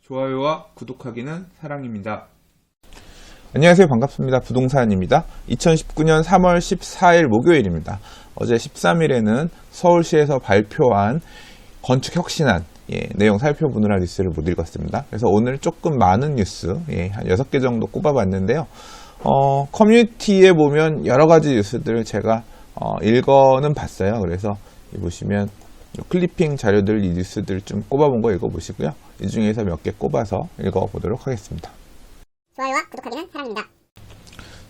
좋아요와 구독하기는 사랑입니다. 안녕하세요. 반갑습니다. 부동산입니다. 2019년 3월 14일 목요일입니다. 어제 13일에는 서울시에서 발표한 건축혁신안 내용 살펴보느라 뉴스를 못 읽었습니다. 그래서 오늘 조금 많은 뉴스 한 6개 정도 꼽아봤는데요. 커뮤니티에 보면 여러 가지 뉴스들을 제가 읽어는 봤어요. 그래서 보시면 클리핑 자료들, 이 뉴스들 좀 꼽아본 거 읽어보시고요. 이 중에서 몇 개 꼽아서 읽어보도록 하겠습니다. 좋아요와 구독하기는 사랑입니다.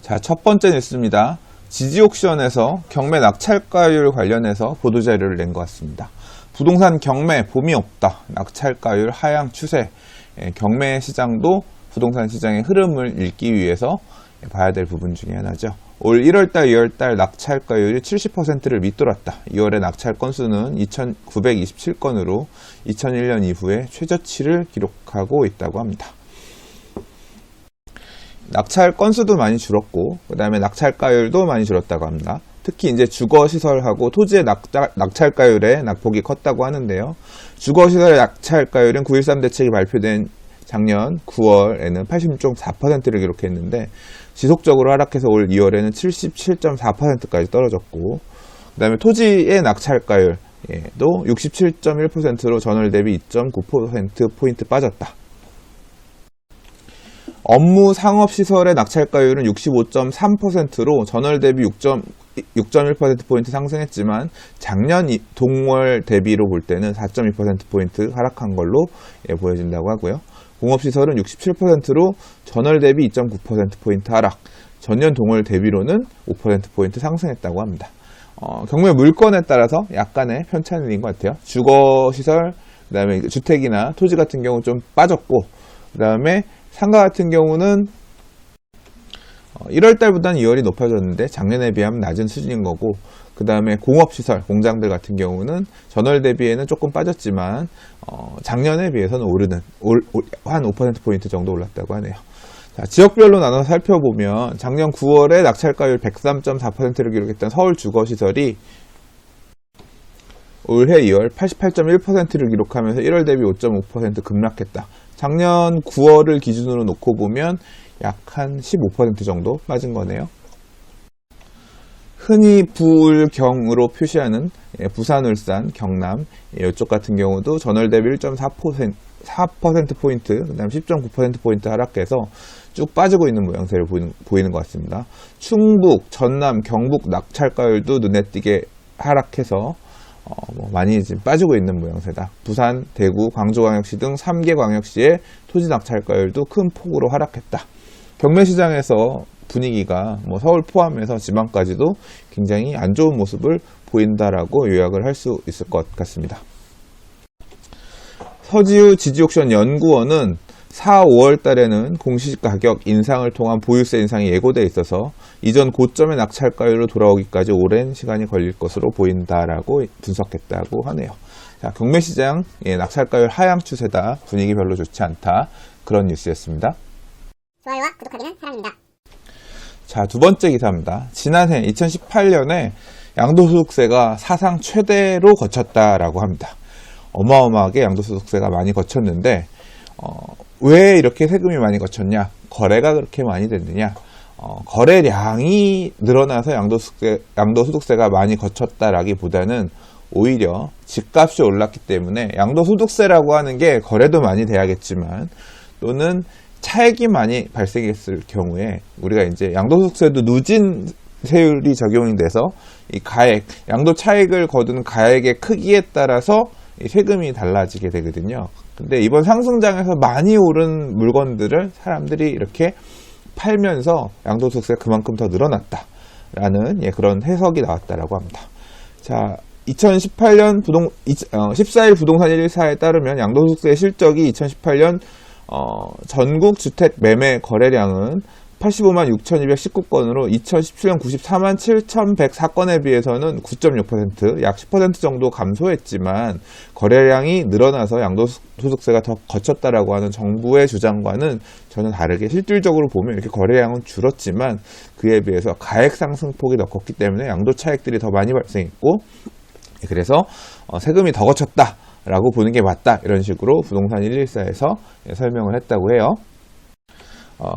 자, 첫 번째 뉴스입니다. 지지옥션에서 경매 낙찰가율 관련해서 보도자료를 낸 것 같습니다. 부동산 경매 봄이 없다. 낙찰가율 하향 추세. 경매 시장도 부동산 시장의 흐름을 읽기 위해서 봐야 될 부분 중에 하나죠. 올 1월달, 2월달 낙찰가율이 70%를 밑돌았다. 2월의 낙찰 건수는 2,927건으로 2001년 이후에 최저치를 기록하고 있다고 합니다. 낙찰 건수도 많이 줄었고, 그 다음에 낙찰가율도 많이 줄었다고 합니다. 특히 이제 주거시설하고 토지의 낙찰가율의 낙폭이 컸다고 하는데요. 주거시설의 낙찰가율은 9.13 대책이 발표된 작년 9월에는 86.4%를 기록했는데 지속적으로 하락해서 올 2월에는 77.4%까지 떨어졌고, 그 다음에 토지의 낙찰가율도 67.1%로 전월 대비 2.9%포인트 빠졌다. 업무 상업시설의 낙찰가율은 65.3%로 전월 대비 6.1%포인트 상승했지만 작년 동월 대비로 볼 때는 4.2%포인트 하락한 걸로 보여진다고 하고요. 공업시설은 67%로 전월 대비 2.9%포인트 하락, 전년 동월 대비로는 5%포인트 상승했다고 합니다. 경매 물건에 따라서 약간의 편차는 것 같아요. 주거시설, 그 다음에 주택이나 토지 같은 경우 좀 빠졌고, 그 다음에 상가 같은 경우는 1월달보다는 2월이 높아졌는데 작년에 비하면 낮은 수준인 거고, 그 다음에 공업시설, 공장들 같은 경우는 전월 대비에는 조금 빠졌지만 작년에 비해서는 오르는 한 5%포인트 정도 올랐다고 하네요. 자, 지역별로 나눠서 살펴보면 작년 9월에 낙찰가율 103.4%를 기록했던 서울 주거시설이 올해 2월 88.1%를 기록하면서 1월 대비 5.5% 급락했다. 작년 9월을 기준으로 놓고 보면 약 한 15% 정도 빠진 거네요. 흔히 부울경으로 표시하는 부산, 울산, 경남 이쪽 같은 경우도 전월 대비 1.4%포인트, 그 다음 10.9%포인트 하락해서 쭉 빠지고 있는 모양새를 보이는 것 같습니다. 충북, 전남, 경북 낙찰가율도 눈에 띄게 하락해서 많이 지금 빠지고 있는 모양새다. 부산, 대구, 광주광역시 등 3개 광역시의 토지 낙찰가율도 큰 폭으로 하락했다. 경매시장에서 분위기가 서울 포함해서 지방까지도 굉장히 안 좋은 모습을 보인다라고 요약을 할 수 있을 것 같습니다. 서지우 지지옥션 연구원은 4, 5월 달에는 공시가격 인상을 통한 보유세 인상이 예고돼 있어서 이전 고점의 낙찰가율로 돌아오기까지 오랜 시간이 걸릴 것으로 보인다라고 분석했다고 하네요. 자, 경매시장 낙찰가율 하향 추세다. 분위기 별로 좋지 않다. 그런 뉴스였습니다. 좋아요와 구독하기는 사랑입니다. 자, 두 번째 기사입니다. 지난해 2018년에 양도소득세가 사상 최대로 거쳤다라고 합니다. 어마어마하게 양도소득세가 많이 거쳤는데 왜 이렇게 세금이 많이 거쳤냐? 거래가 그렇게 많이 됐느냐? 거래량이 늘어나서 양도소득세가 많이 거쳤다라기보다는 오히려 집값이 올랐기 때문에 양도소득세라고 하는 게 거래도 많이 돼야겠지만 또는 차액이 많이 발생했을 경우에 우리가 이제 양도소득세도 누진 세율이 적용이 돼서 이 가액, 양도 차익을 거둔 가액의 크기에 따라서 이 세금이 달라지게 되거든요. 근데 이번 상승장에서 많이 오른 물건들을 사람들이 이렇게 팔면서 양도소득세가 그만큼 더 늘어났다라는 그런 해석이 나왔다라고 합니다. 자, 2018년 14일 부동산 114에 따르면 양도소득세 실적이 2018년 전국 주택 매매 거래량은 85만 6,219건으로 2017년 94만 7,104건에 비해서는 9.6%, 약 10% 정도 감소했지만 거래량이 늘어나서 양도소득세가 더 거쳤다라고 하는 정부의 주장과는 전혀 다르게 실질적으로 보면 이렇게 거래량은 줄었지만 그에 비해서 가액 상승폭이 더 컸기 때문에 양도 차익들이 더 많이 발생했고 그래서 세금이 더 거쳤다. 라고 보는 게 맞다. 이런 식으로 부동산 114에서 설명을 했다고 해요.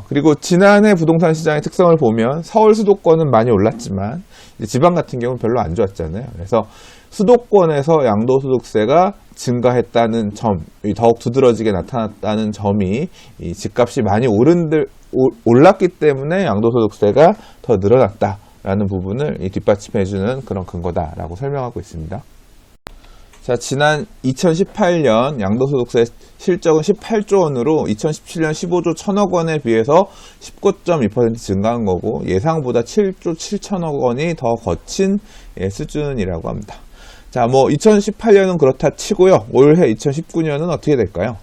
그리고 지난해 부동산 시장의 특성을 보면 서울 수도권은 많이 올랐지만 지방 같은 경우는 별로 안 좋았잖아요. 그래서 수도권에서 양도소득세가 증가했다는 점, 더욱 두드러지게 나타났다는 점이 이 집값이 많이 올랐기 때문에 양도소득세가 더 늘어났다라는 부분을 뒷받침해주는 그런 근거다라고 설명하고 있습니다. 자, 지난 2018년 양도소득세 실적은 18조 원으로 2017년 15조 1000억 원에 비해서 19.2% 증가한 거고 예상보다 7조 7천억 원이 더 거친 수준이라고 합니다. 자, 2018년은 그렇다 치고요. 올해 2019년은 어떻게 될까요?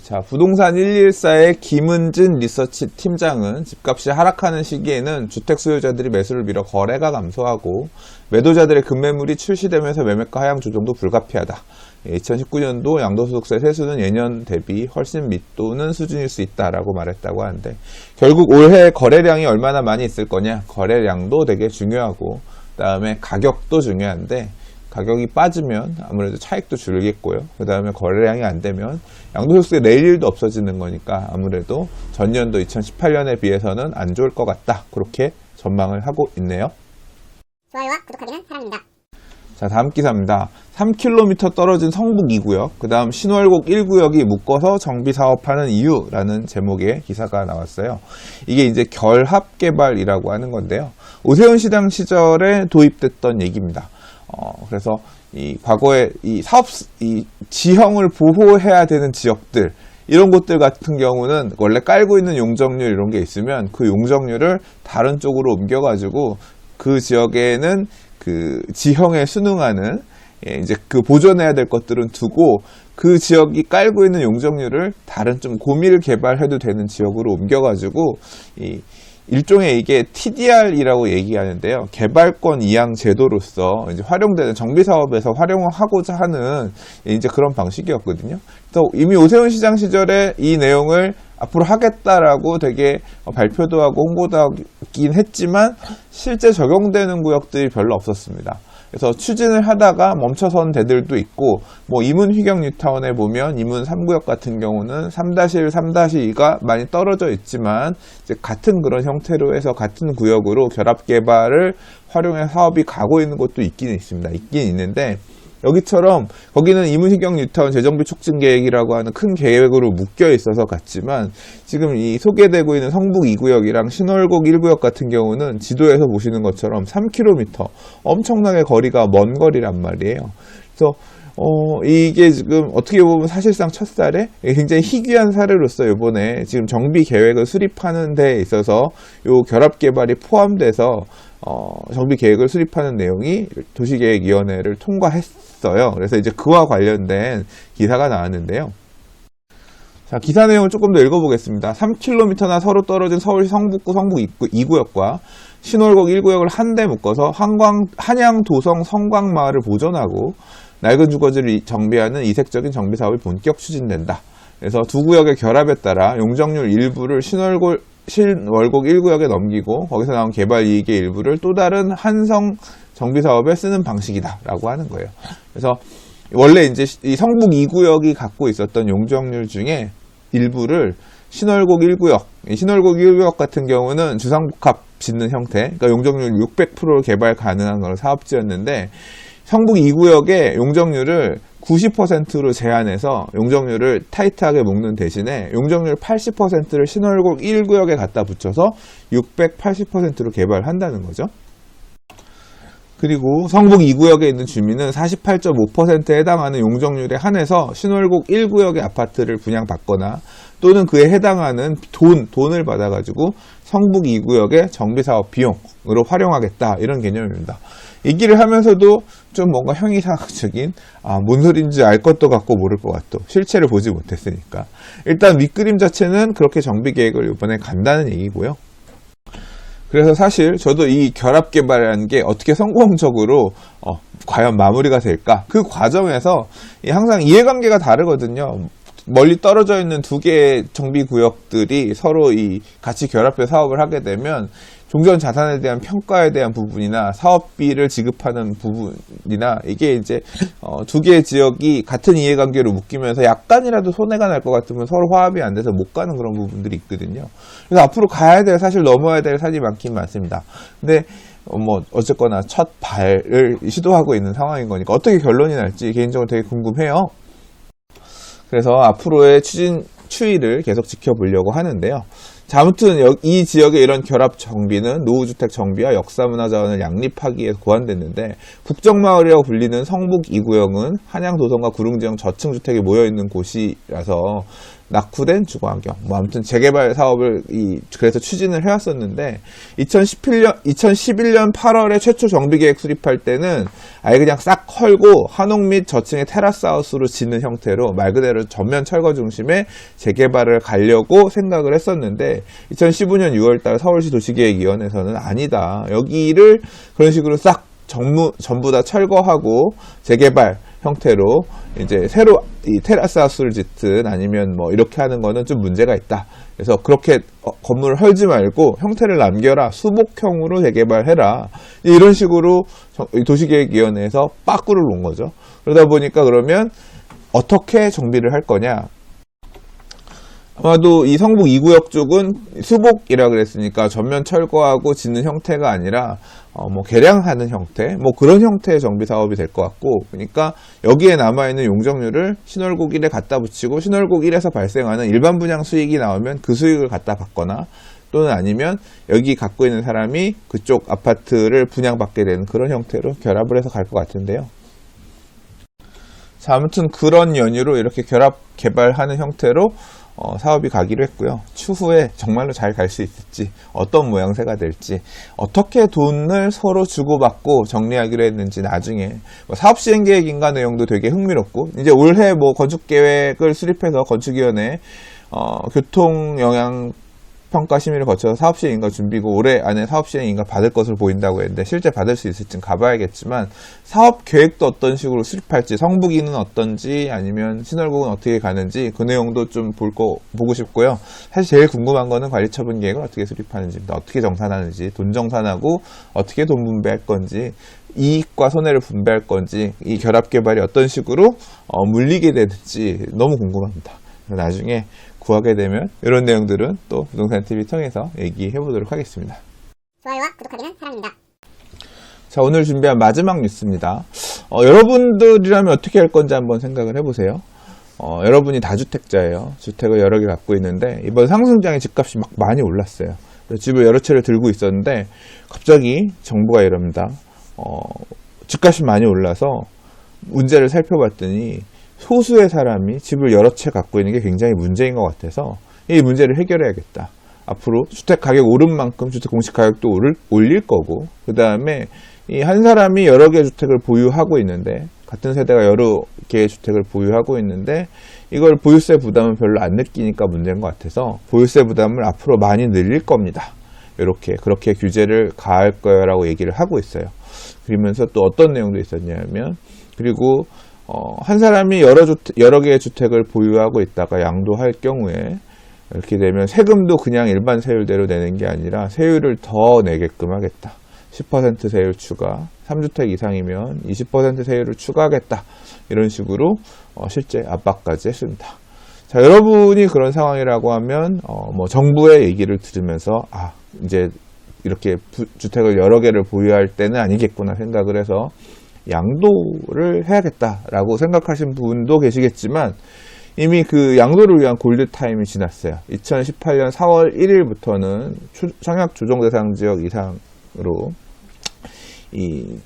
자, 부동산 114의 김은진 리서치 팀장은 집값이 하락하는 시기에는 주택 수요자들이 매수를 미뤄 거래가 감소하고 매도자들의 급매물이 출시되면서 매매가 하향 조정도 불가피하다. 2019년도 양도소득세 세수는 예년 대비 훨씬 밑도는 수준일 수 있다라고 말했다고 하는데 결국 올해 거래량이 얼마나 많이 있을 거냐? 거래량도 되게 중요하고 그다음에 가격도 중요한데 가격이 빠지면 아무래도 차익도 줄겠고요. 그 다음에 거래량이 안 되면 양도소득세 낼 일도 없어지는 거니까 아무래도 전년도 2018년에 비해서는 안 좋을 것 같다. 그렇게 전망을 하고 있네요. 좋아요와 구독하기는 사랑입니다. 자, 다음 기사입니다. 3km 떨어진 성북 2구역, 그 다음 신월곡 1구역이 묶어서 정비 사업하는 이유라는 제목의 기사가 나왔어요. 이게 이제 결합개발이라고 하는 건데요. 오세훈 시장 시절에 도입됐던 얘기입니다. 그래서 이 과거에 이 지형을 보호해야 되는 지역들, 이런 곳들 같은 경우는 원래 깔고 있는 용적률 이런 게 있으면 그 용적률을 다른 쪽으로 옮겨가지고 그 지역에는 그 지형에 순응하는 이제 그 보존해야 될 것들은 두고 그 지역이 깔고 있는 용적률을 다른 좀 고밀 개발해도 되는 지역으로 옮겨가지고 일종의 이게 TDR이라고 얘기하는데요. 개발권 이양 제도로서 이제 활용되는 정비 사업에서 활용을 하고자 하는 이제 그런 방식이었거든요. 그래서 이미 오세훈 시장 시절에 이 내용을 앞으로 하겠다라고 되게 발표도 하고 홍보도 하긴 했지만 실제 적용되는 구역들이 별로 없었습니다. 그래서 추진을 하다가 멈춰선 데들도 있고, 이문 휘경 뉴타운에 보면 이문 3구역 같은 경우는 3-1, 3-2가 많이 떨어져 있지만, 이제 같은 그런 형태로 해서 같은 구역으로 결합 개발을 활용해 사업이 가고 있는 곳도 있긴 있습니다. 있긴 있는데, 여기처럼 거기는 이문 휘경 뉴타운 재정비 촉진 계획이라고 하는 큰 계획으로 묶여 있어서 같지만 지금 이 소개되고 있는 성북 2구역이랑 신월곡 1구역 같은 경우는 지도에서 보시는 것처럼 3km 엄청나게 거리가 먼 거리란 말이에요. 그래서 이게 지금 어떻게 보면 사실상 첫사례? 굉장히 희귀한 사례로서 이번에 지금 정비 계획을 수립하는 데 있어서 요 결합 개발이 포함돼서 정비 계획을 수립하는 내용이 도시계획위원회를 통과했어요. 그래서 이제 그와 관련된 기사가 나왔는데요. 자, 기사 내용을 조금 더 읽어보겠습니다. 3km나 서로 떨어진 서울 성북구 성북 2구역과 신월곡 1구역을 한데 묶어서 한양 도성 성곽마을을 보존하고 낡은 주거지를 정비하는 이색적인 정비 사업이 본격 추진된다. 그래서 두 구역의 결합에 따라 용적률 일부를 신월곡 1구역에 넘기고 거기서 나온 개발 이익의 일부를 또 다른 한성 정비 사업에 쓰는 방식이다 라고 하는 거예요. 그래서 원래 이제 이 성북 2구역이 갖고 있었던 용적률 중에 일부를 신월곡 1구역 같은 경우는 주상복합 짓는 형태, 그러니까 용적률 600%를 개발 가능한 그런 사업지였는데 성북 2구역의 용적률을 90%로 제한해서 용적률을 타이트하게 묶는 대신에 용적률 80%를 신월곡 1구역에 갖다 붙여서 680%로 개발한다는 거죠. 그리고 성북 2구역에 있는 주민은 48.5%에 해당하는 용적률에 한해서 신월곡 1구역의 아파트를 분양받거나 또는 그에 해당하는 돈을 받아가지고 성북 2구역의 정비사업 비용으로 활용하겠다, 이런 개념입니다. 얘기를 하면서도 좀 뭔가 형이상학적인, 뭔 소린지 알 것도 같고 모를 것 같고, 실체를 보지 못했으니까. 일단 윗그림 자체는 그렇게 정비 계획을 이번에 간다는 얘기고요. 그래서 사실 저도 이 결합 개발이라는 게 어떻게 성공적으로 과연 마무리가 될까? 그 과정에서 항상 이해관계가 다르거든요. 멀리 떨어져 있는 두 개의 정비 구역들이 서로 같이 결합해 사업을 하게 되면 종전 자산에 대한 평가에 대한 부분이나 사업비를 지급하는 부분이나 이게 이제 두 개의 지역이 같은 이해관계로 묶이면서 약간이라도 손해가 날 것 같으면 서로 화합이 안 돼서 못 가는 그런 부분들이 있거든요. 그래서 앞으로 가야 될, 사실 넘어야 될 산이 많긴 많습니다. 근데 어쨌거나 첫 발을 시도하고 있는 상황인 거니까 어떻게 결론이 날지 개인적으로 되게 궁금해요. 그래서 앞으로의 추이를 계속 지켜보려고 하는데요. 자, 아무튼 이 지역의 이런 결합 정비는 노후주택 정비와 역사문화자원을 양립하기 위해서 고안됐는데, 국정마을이라고 불리는 성북 2구역은 한양 도성과 구릉지역 저층주택이 모여있는 곳이라서 낙후된 주거환경, 아무튼 재개발 사업을 그래서 추진을 해왔었는데, 2011년 8월에 최초 정비계획 수립할 때는 아예 그냥 싹 헐고 한옥 및 저층의 테라스하우스로 짓는 형태로 말 그대로 전면 철거 중심의 재개발을 가려고 생각을 했었는데, 2015년 6월달 서울시 도시계획위원회에서는 아니다, 여기를 그런 식으로 싹 전부 다 철거하고 재개발 형태로 이제 새로 이 테라스 하우스를 짓든 아니면 이렇게 하는 거는 좀 문제가 있다. 그래서 그렇게 건물을 헐지 말고 형태를 남겨라, 수복형으로 재개발해라, 이런 식으로 도시계획위원회에서 빠꾸를 놓은 거죠. 그러다 보니까 그러면 어떻게 정비를 할 거냐, 아마도 이 성북 2구역 쪽은 수복이라 그랬으니까 전면 철거하고 짓는 형태가 아니라 개량하는 형태, 그런 형태의 정비 사업이 될 것 같고, 그러니까 여기에 남아있는 용적률을 신월곡 1에 갖다 붙이고 신월곡 1에서 발생하는 일반 분양 수익이 나오면 그 수익을 갖다 받거나, 또는 아니면 여기 갖고 있는 사람이 그쪽 아파트를 분양받게 되는 그런 형태로 결합을 해서 갈 것 같은데요. 자, 아무튼 그런 연유로 이렇게 결합 개발하는 형태로 사업이 가기로 했고요. 추후에 정말로 잘 갈 수 있을지, 어떤 모양새가 될지, 어떻게 돈을 서로 주고받고 정리하기로 했는지 나중에 사업시행계획인가 내용도 되게 흥미롭고, 이제 올해 건축계획을 수립해서 건축위원회 교통영향평가심의를 거쳐서 사업시행인가 준비고 올해 안에 사업시행인가 받을 것으로 보인다고 했는데, 실제 받을 수 있을지는 가봐야겠지만 사업계획도 어떤 식으로 수립할지, 성북이는 어떤지 아니면 신월곡은 어떻게 가는지 그 내용도 좀 보고 싶고요. 사실 제일 궁금한 거는 관리처분 계획을 어떻게 수립하는지입니다. 어떻게 정산하는지, 돈 정산하고 어떻게 돈 분배할 건지, 이익과 손해를 분배할 건지, 이 결합개발이 어떤 식으로 물리게 되는지 너무 궁금합니다. 나중에 구하게 되면 이런 내용들은 또 부동산TV 통해서 얘기해 보도록 하겠습니다. 좋아요와 구독하기는 사랑입니다. 자, 오늘 준비한 마지막 뉴스입니다. 여러분들이라면 어떻게 할 건지 한번 생각을 해보세요. 여러분이 다주택자예요. 주택을 여러 개 갖고 있는데 이번 상승장에 집값이 막 많이 올랐어요. 집을 여러 채를 들고 있었는데 갑자기 정부가 이럽니다. 집값이 많이 올라서 문제를 살펴봤더니 소수의 사람이 집을 여러 채 갖고 있는 게 굉장히 문제인 것 같아서 이 문제를 해결해야겠다. 앞으로 주택 가격 오른 만큼 주택 공시 가격도 올릴 거고, 그 다음에 이 한 사람이 여러 개의 주택을 보유하고 있는데, 같은 세대가 여러 개의 주택을 보유하고 있는데 이걸 보유세 부담은 별로 안 느끼니까 문제인 것 같아서 보유세 부담을 앞으로 많이 늘릴 겁니다. 그렇게 규제를 가할 거라고 얘기를 하고 있어요. 그러면서 또 어떤 내용도 있었냐면, 그리고 한 사람이 여러 개의 주택을 보유하고 있다가 양도할 경우에 이렇게 되면 세금도 그냥 일반 세율대로 내는 게 아니라 세율을 더 내게끔 하겠다. 10% 세율 추가, 3주택 이상이면 20% 세율을 추가하겠다. 이런 식으로 실제 압박까지 했습니다. 자, 여러분이 그런 상황이라고 하면 정부의 얘기를 들으면서 이제 이렇게 주택을 여러 개를 보유할 때는 아니겠구나 생각을 해서 양도를 해야겠다라고 생각하신 분도 계시겠지만, 이미 그 양도를 위한 골드타임이 지났어요. 2018년 4월 1일부터는 청약 조정 대상 지역 이상으로 이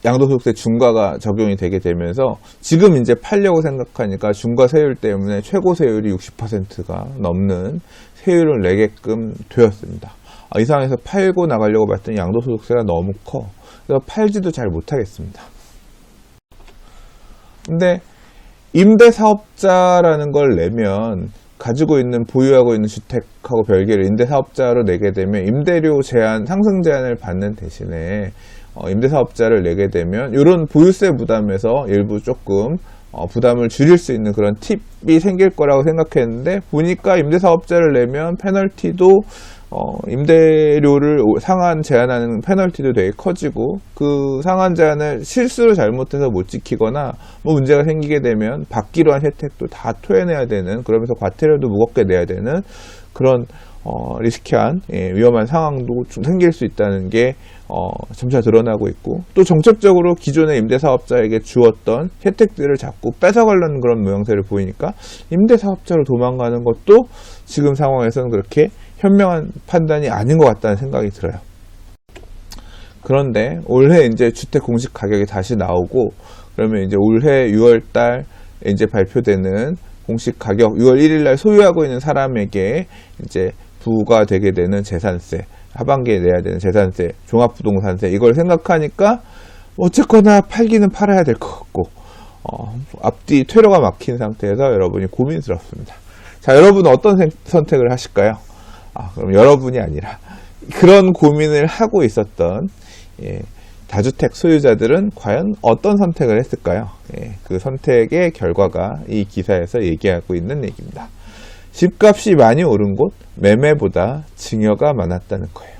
양도소득세 중과가 적용이 되게 되면서 지금 이제 팔려고 생각하니까 중과 세율 때문에 최고 세율이 60%가 넘는 세율을 내게끔 되었습니다. 이 상황에서 팔고 나가려고 봤더니 양도소득세가 너무 커. 그래서 팔지도 잘 못하겠습니다. 근데 임대사업자라는 걸 내면 보유하고 있는 주택하고 별개로 임대사업자로 내게 되면 임대료 제한, 상승 제한을 받는 대신에 임대사업자를 내게 되면 이런 보유세 부담에서 일부 조금 부담을 줄일 수 있는 그런 팁이 생길 거라고 생각했는데, 보니까 임대사업자를 내면 페널티도 임대료를 상한 제한하는 페널티도 되게 커지고, 그 상한 제한을 실수로 잘못해서 못 지키거나 뭐 문제가 생기게 되면 받기로 한 혜택도 다 토해내야 되는, 그러면서 과태료도 무겁게 내야 되는 그런 리스키한, 위험한 상황도 좀 생길 수 있다는 게 점차 드러나고 있고, 또 정책적으로 기존의 임대사업자에게 주었던 혜택들을 자꾸 뺏어가려는 그런 모양새를 보이니까 임대사업자로 도망가는 것도 지금 상황에서는 그렇게 현명한 판단이 아닌 것 같다는 생각이 들어요. 그런데 올해 이제 주택 공시 가격이 다시 나오고, 그러면 이제 올해 6월달 이제 발표되는 공시 가격, 6월 1일 날 소유하고 있는 사람에게 이제 부과되게 되는 재산세, 하반기에 내야 되는 재산세, 종합부동산세, 이걸 생각하니까 어쨌거나 팔기는 팔아야 될 것 같고, 앞뒤 퇴로가 막힌 상태에서 여러분이 고민스럽습니다. 자, 여러분은 어떤 선택을 하실까요? 그럼 여러분이 아니라 그런 고민을 하고 있었던 다주택 소유자들은 과연 어떤 선택을 했을까요? 그 선택의 결과가 이 기사에서 얘기하고 있는 얘기입니다. 집값이 많이 오른 곳, 매매보다 증여가 많았다는 거예요.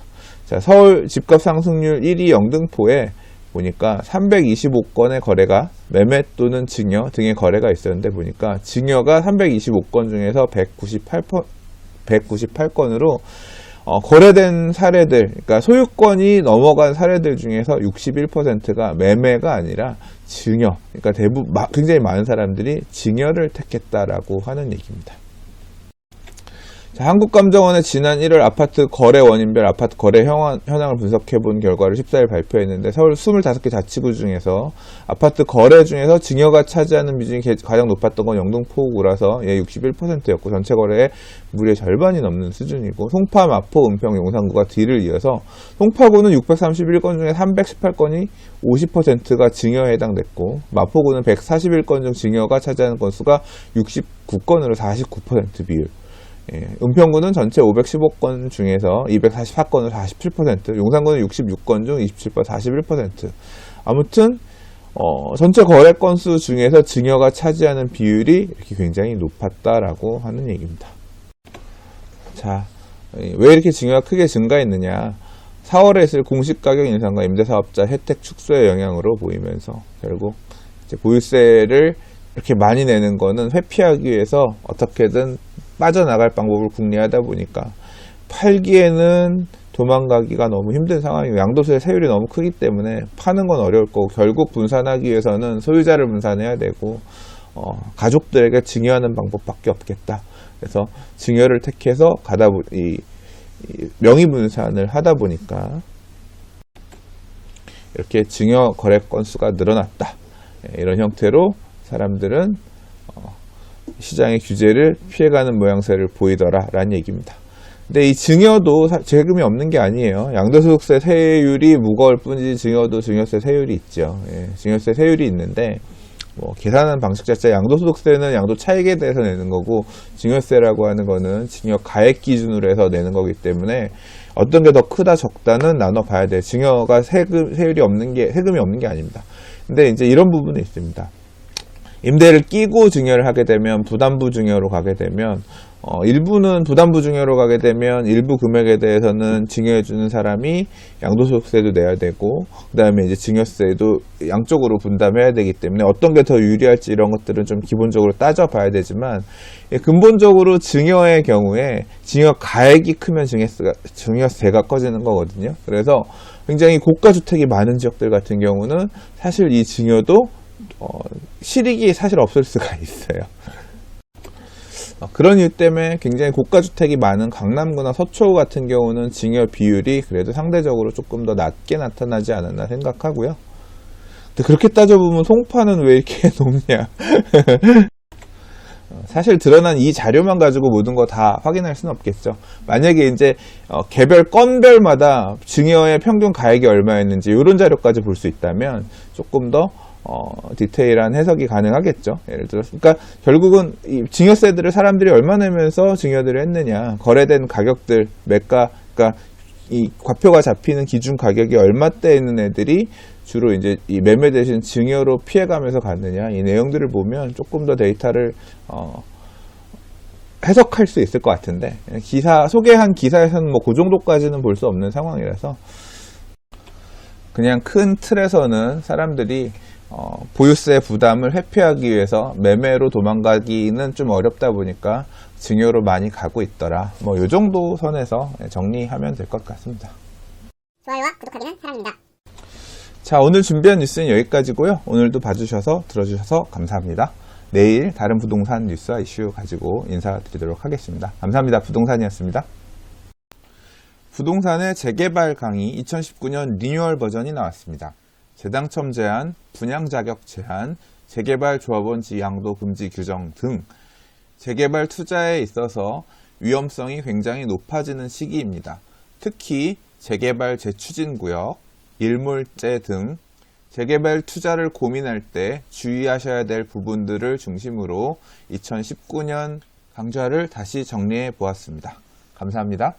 자, 서울 집값 상승률 1위 영등포에 보니까 325건의 거래가 매매 또는 증여 등의 거래가 있었는데, 보니까 증여가 325건 중에서 198건으로 거래된 사례들, 그러니까 소유권이 넘어간 사례들 중에서 61%가 매매가 아니라 증여, 그러니까 굉장히 많은 사람들이 증여를 택했다라고 하는 얘기입니다. 자, 한국감정원의 지난 1월 아파트 거래 원인별 아파트 거래 현황을 분석해본 결과를 14일 발표했는데, 서울 25개 자치구 중에서 아파트 거래 중에서 증여가 차지하는 비중이 가장 높았던 건 영등포구라서 61%였고, 전체 거래의 무려 절반이 넘는 수준이고, 송파, 마포, 은평, 용산구가 뒤를 이어서 송파구는 631건 중에 318건이 50%가 증여에 해당됐고, 마포구는 141건 중 증여가 차지하는 건수가 69건으로 49% 비율, 은평구는 전체 515건 중에서 244건으로 47%, 용산구는 66건 중 27% 41%. 아무튼 전체 거래 건수 중에서 증여가 차지하는 비율이 이렇게 굉장히 높았다라고 하는 얘기입니다. 자, 왜 이렇게 증여가 크게 증가했느냐? 4월에 있을 공시가격 인상과 임대사업자 혜택 축소의 영향으로 보이면서 결국 이제 보유세를 이렇게 많이 내는 거는 회피하기 위해서 어떻게든 빠져나갈 방법을 궁리하다 보니까 팔기에는 도망가기가 너무 힘든 상황이고, 양도소의 세율이 너무 크기 때문에 파는 건 어려울 거고, 결국 분산하기 위해서는 소유자를 분산해야 되고, 가족들에게 증여하는 방법밖에 없겠다. 그래서 증여를 택해서 명의 분산을 하다 보니까 이렇게 증여 거래 건수가 늘어났다. 이런 형태로 사람들은 시장의 규제를 피해가는 모양새를 보이더라라는 얘기입니다. 근데 이 증여도 세금이 없는 게 아니에요. 양도소득세 세율이 무거울 뿐이지 증여도 증여세 세율이 있죠. 증여세 세율이 있는데, 계산하는 방식 자체, 양도소득세는 양도 차익에 대해서 내는 거고, 증여세라고 하는 거는 증여 가액 기준으로 해서 내는 거기 때문에 어떤 게 더 크다 적다는 나눠 봐야 돼요. 증여가 세율이 없는 게, 세금이 없는 게 아닙니다. 근데 이제 이런 부분이 있습니다. 임대를 끼고 증여를 하게 되면, 부담부 증여로 가게 되면, 일부는 부담부 증여로 가게 되면 일부 금액에 대해서는 증여해주는 사람이 양도소득세도 내야 되고, 그 다음에 이제 증여세도 양쪽으로 분담해야 되기 때문에 어떤 게 더 유리할지 이런 것들은 좀 기본적으로 따져봐야 되지만, 근본적으로 증여의 경우에 증여 가액이 크면 증여세가 커지는 거거든요. 그래서 굉장히 고가주택이 많은 지역들 같은 경우는 사실 이 증여도 실익이 사실 없을 수가 있어요. 그런 이유 때문에 굉장히 고가주택이 많은 강남구나 서초구 같은 경우는 증여 비율이 그래도 상대적으로 조금 더 낮게 나타나지 않았나 생각하고요. 근데 그렇게 따져보면 송파는 왜 이렇게 높냐? 사실 드러난 이 자료만 가지고 모든 거 다 확인할 수는 없겠죠. 만약에 이제 개별 건별마다 증여의 평균 가액이 얼마였는지 이런 자료까지 볼 수 있다면 조금 더 디테일한 해석이 가능하겠죠. 예를 들어서, 그러니까 결국은 이 증여세들을 사람들이 얼마 내면서 증여들을 했느냐, 거래된 가격들, 매가, 그러니까 이 과표가 잡히는 기준 가격이 얼마대에 있는 애들이 주로 이제 이 매매 대신 증여로 피해가면서 갔느냐, 이 내용들을 보면 조금 더 데이터를 해석할 수 있을 것 같은데, 소개한 기사에서는 뭐 그 정도까지는 볼 수 없는 상황이라서, 그냥 큰 틀에서는 사람들이 보유세 부담을 회피하기 위해서 매매로 도망가기는 좀 어렵다 보니까 증여로 많이 가고 있더라. 뭐 요 정도 선에서 정리하면 될 것 같습니다. 좋아요와 구독하기는 사랑입니다. 자, 오늘 준비한 뉴스는 여기까지고요. 오늘도 봐주셔서 들어주셔서 감사합니다. 내일 다른 부동산 뉴스와 이슈 가지고 인사드리도록 하겠습니다. 감사합니다. 부동산이었습니다. 부동산의 재개발 강의 2019년 리뉴얼 버전이 나왔습니다. 재당첨 제한, 분양 자격 제한, 재개발 조합원지 양도 금지 규정 등 재개발 투자에 있어서 위험성이 굉장히 높아지는 시기입니다. 특히 재개발 재추진구역, 일몰제 등 재개발 투자를 고민할 때 주의하셔야 될 부분들을 중심으로 2019년 강좌를 다시 정리해 보았습니다. 감사합니다.